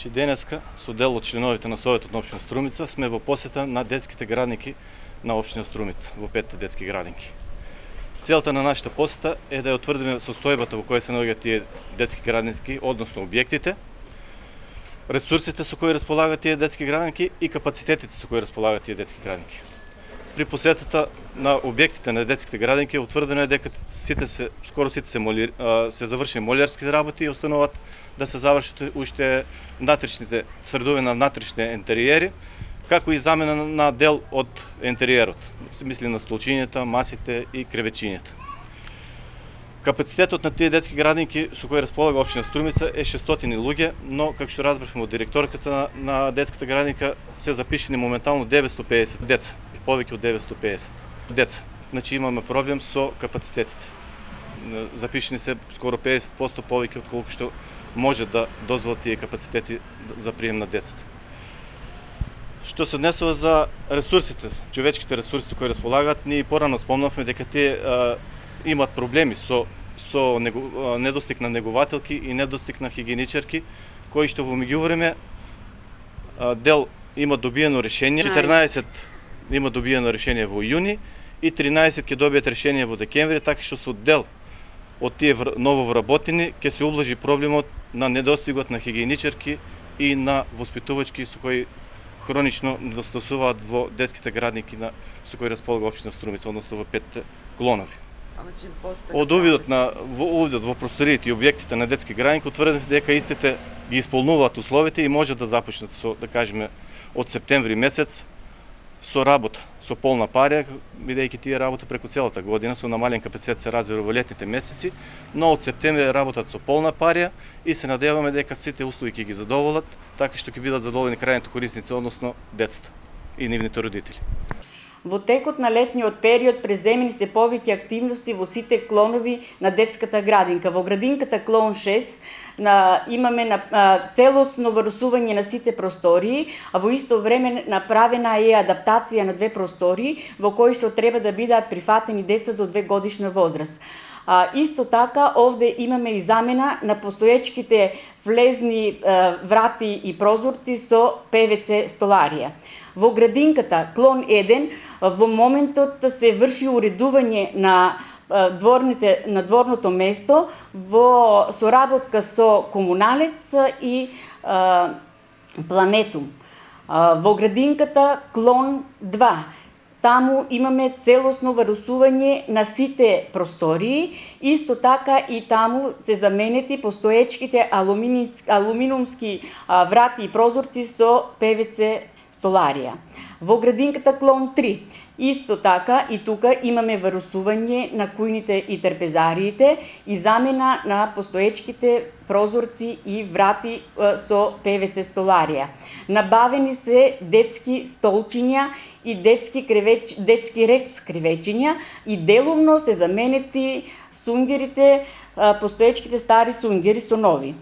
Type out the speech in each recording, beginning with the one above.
че денеска со дел од членовите на Советот на општина Струмица сме во посета на детските градинки на општина Струмица, во 5 детски градинки. Целта на нашата посета е да ја утврдиме состојбата во која се наоѓаат тие детски градинки, односно објектите, ресурсите со кои располагаат тие детски градинки и капацитетите со кои располагаат тие детски градинки. При посетата на објектите на детските градинки утврдено е дека скоро сите се завршени молиерски работи и остануваат да се завршат уште натришните средови на натришните интериери, како и замена на дел од интериерот. Се мисли на столчињата, масите и кревечињата. Капацитетот на тие детски градинки со кои располага општина Струмица е 600 луѓе, но како што разбравме од директорката на детската градинка се запишени моментално 950 деца, повеќе од 950 деца. Значи имаме проблем со капацитетите. Запишени се скоро 50% повеќе од колку што може да дозволат тие капацитети за прием на децата. Што се однесува за ресурсите, човечките ресурси со кои располагаат, ние порано спомнавме дека тие имат проблеми со недостиг на негователки и недостиг на хигиеничарки, кои што во меѓувреме дел има добиено решение, 14 има добиено решение во јуни и 13 ќе добијат решение во декември, така што со дел од тие нововработени ќе се ублажи проблемот на недостигот на хигиеничарки и на воспитувачки со кои хронично недостасуваат во детските градинки со кои располага општина Струмица, односно во 5 клонови. Од увидот во просториите и објектите на детски градинки утврдивме дека истите ги исполнуваат условите и може да започнат со, да кажеме, од септември месец со работа, со полна парија, бидејќи тие работа преку целата година со намален капацитет се развива во летните месеци, но од септември работат со полна парија и се надеваме дека сите услови ќе ги задоволат, така што ќе бидат задоволени крајните корисници, односно децата и нивните родители. Во текот на летниот период преземени се повеќе активности во сите клонови на детската градинка. Во градинката клон 6 имаме целосно врсување на сите простории, а во исто време направена е адаптација на 2 простории во кои што треба да бидат прифатени деца до 2 годишна возраст. Исто така, овде имаме и замена на постоечките влезни врати и прозорци со ПВЦ столарија. Во градинката клон 1 во моментот се врши уредување на дворното место во соработка со Комуналец и Планетум. Во градинката клон 2 таму имаме целосно врсување на сите простории, исто така и таму се заменети постоечките алуминумски врати и прозорци со ПВЦ столарија. Во градинката клон 3 исто така и тука имаме врсување на кујните и трпезариите и замена на постоечките прозорци и врати со ПВЦ столарија. Набавени се детски столчиња и детски рекс кревечиња и делумно се заменети сунгерите, постоечките стари сунгери со нови.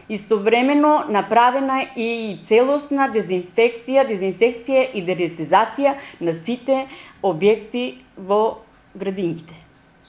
Истовремено направена и целосна дезинсекција и деретизација на сите објекти во градинките.